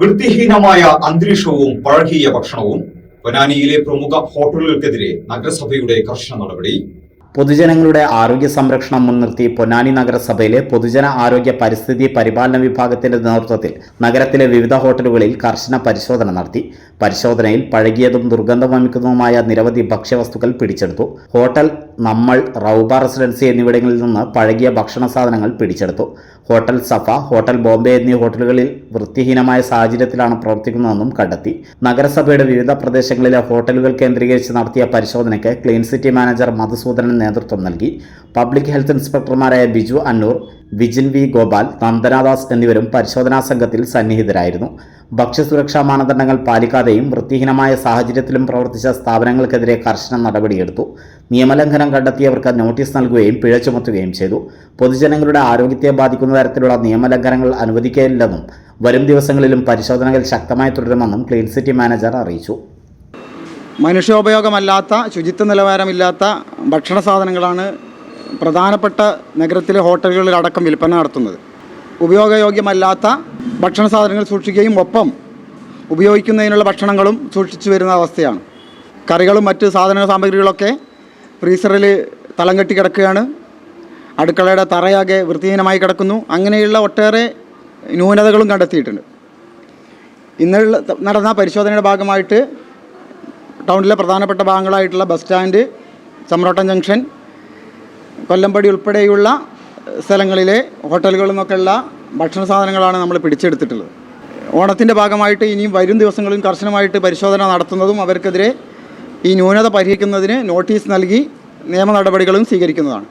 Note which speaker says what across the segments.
Speaker 1: വൃത്തിഹീനമായ അന്തരീക്ഷവും പഴകിയ ഭക്ഷണവും പൊന്നാനിയിലെ പ്രമുഖ ഹോട്ടലുകൾക്കെതിരെ നഗരസഭയുടെ കർശന നടപടി.
Speaker 2: പൊതുജനങ്ങളുടെ ആരോഗ്യ സംരക്ഷണം മുൻനിർത്തി പൊന്നാനി നഗരസഭയിലെ പൊതുജന ആരോഗ്യ പരിസ്ഥിതി പരിപാലന വിഭാഗത്തിന്റെ നേതൃത്വത്തിൽ നഗരത്തിലെ വിവിധ ഹോട്ടലുകളിൽ കർശന പരിശോധന നടത്തി. പരിശോധനയിൽ പഴകിയതും ദുർഗന്ധം വമിക്കുന്നതുമായ നിരവധി ഭക്ഷ്യവസ്തുക്കൾ പിടിച്ചെടുത്തു. ഹോട്ടൽ നമ്മൾ, റൗബ റെസിഡൻസി എന്നിവിടങ്ങളിൽ നിന്ന് പഴകിയ ഭക്ഷണ സാധനങ്ങൾ പിടിച്ചെടുത്തു. ഹോട്ടൽ സഫ, ഹോട്ടൽ ബോംബെ എന്നീ ഹോട്ടലുകളിൽ വൃത്തിഹീനമായ സാഹചര്യത്തിലാണ് പ്രവർത്തിക്കുന്നതെന്നും കണ്ടെത്തി. നഗരസഭയുടെ വിവിധ പ്രദേശങ്ങളിലെ ഹോട്ടലുകൾ കേന്ദ്രീകരിച്ച് നടത്തിയ പരിശോധനയ്ക്ക് ക്ലീൻ സിറ്റി മാനേജർ മധുസൂദനൻ നേതൃത്വം നൽകി. പബ്ലിക് ഹെൽത്ത് ഇൻസ്പെക്ടർമാരായ ബിജു അന്നൂർ, വിജിൻ വി ഗോപാൽ, നന്ദനാദാസ് എന്നിവരും പരിശോധനാ സംഘത്തിൽ സന്നിഹിതരായിരുന്നു. ഭക്ഷ്യസുരക്ഷാ മാനദണ്ഡങ്ങൾ പാലിക്കാതെയും വൃത്തിഹീനമായ സാഹചര്യത്തിലും പ്രവർത്തിച്ച സ്ഥാപനങ്ങൾക്കെതിരെ കർശന നടപടിയെടുത്തു. നിയമലംഘനം കണ്ടെത്തിയവർക്ക് നോട്ടീസ് നൽകുകയും പിഴ ചുമത്തുകയും ചെയ്തു. പൊതുജനങ്ങളുടെ ആരോഗ്യത്തെ ബാധിക്കുന്ന തരത്തിലുള്ള നിയമലംഘനങ്ങൾ അനുവദിക്കില്ലെന്നും വരും ദിവസങ്ങളിലും പരിശോധനകൾ ശക്തമായി തുടരുമെന്നും ക്ലീൻ സിറ്റി മാനേജർ അറിയിച്ചു.
Speaker 3: മനുഷ്യോപയോഗമല്ലാത്ത, ശുചിത്വ നിലവാരമില്ലാത്ത ഭക്ഷണ സാധനങ്ങളാണ് പ്രധാനപ്പെട്ട നഗരത്തിലെ ഹോട്ടലുകളിലടക്കം വിൽപ്പന നടത്തുന്നത്. ഉപയോഗയോഗ്യമല്ലാത്ത ഭക്ഷണ സാധനങ്ങൾ സൂക്ഷിക്കുകയും ഒപ്പം ഉപയോഗിക്കുന്നതിനുള്ള ഭക്ഷണങ്ങളും സൂക്ഷിച്ചു വരുന്ന അവസ്ഥയാണ്. കറികളും മറ്റ് സാധന സാമഗ്രികളൊക്കെ ഫ്രീസറിൽ തളം കെട്ടി കിടക്കുകയാണ്. അടുക്കളയുടെ തറയാകെ വൃത്തിഹീനമായി കിടക്കുന്നു. അങ്ങനെയുള്ള ഒട്ടേറെ ന്യൂനതകളും കണ്ടെത്തിയിട്ടുണ്ട്. ഇന്നലെ നടന്ന പരിശോധനയുടെ ഭാഗമായിട്ട് ടൗണിലെ പ്രധാനപ്പെട്ട ഭാഗങ്ങളായിട്ടുള്ള bus stand, Chamrottam junction, Kollampadi ഉൾപ്പെടെയുള്ള സ്ഥലങ്ങളിലെ ഹോട്ടലുകളിൽ നിന്നൊക്കെയുള്ള ഭക്ഷണ സാധനങ്ങളാണ് നമ്മൾ പിടിച്ചെടുത്തിട്ടുള്ളത്. ഓണത്തിൻ്റെ ഭാഗമായിട്ട് ഇനിയും വരും ദിവസങ്ങളിൽ കർശനമായിട്ട് പരിശോധന നടത്തുന്നതും അവർക്കെതിരെ ഈ ന്യൂനത പരിഹരിക്കുന്നതിന് നോട്ടീസ് നൽകി നിയമ നടപടികളും സ്വീകരിക്കുന്നതാണ്.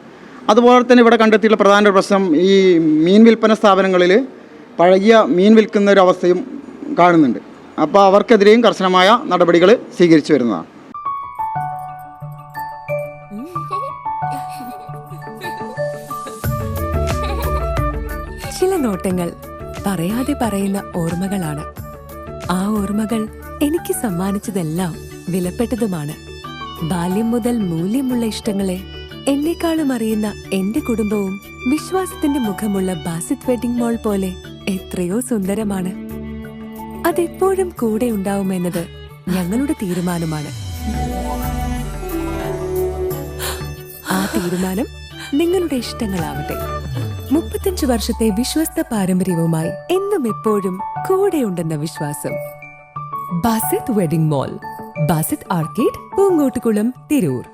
Speaker 3: അതുപോലെ തന്നെ ഇവിടെ കണ്ടെത്തിയുള്ള പ്രധാന പ്രശ്നം ഈ മീൻ വിൽപ്പന സ്ഥാപനങ്ങളിൽ പഴകിയ മീൻ വിൽക്കുന്ന ഒരു അവസ്ഥയും കാണുന്നുണ്ട്. അപ്പോൾ അവർക്കെതിരെയും കർശനമായ നടപടികൾ സ്വീകരിച്ചു വരുന്നതാണ്.
Speaker 4: ചില നോട്ടങ്ങൾ പറയാതെ പറയുന്ന ഓർമ്മകളാണ്. ആ ഓർമ്മകൾ എനിക്ക് സമ്മാനിച്ചതെല്ലാം വിലപ്പെട്ടതുമാണ്. ബാല്യം മുതൽ മൂല്യമുള്ള ഇഷ്ടങ്ങളെ എന്നെക്കാളും അറിയുന്ന എന്റെ കുടുംബവും വിശ്വാസത്തിന്റെ മുഖമുള്ള ബാസിത് വെഡിംഗ് മോൾ പോലെ എത്രയോ സുന്ദരമാണ്. അതെപ്പോഴും കൂടെ ഉണ്ടാവുമെന്നത് ഞങ്ങളുടെ തീരുമാനമാണ്. ആ തീരുമാനം നിങ്ങളുടെ ഇഷ്ടങ്ങളാവട്ടെ. 35 വർഷത്തെ വിശ്വസ്ത പാരമ്പര്യവുമായി എന്നും എപ്പോഴും കൂടെയുണ്ടെന്ന വിശ്വാസം. Basith wedding mall, Basith arcade, Poonkottukulam, Tirur.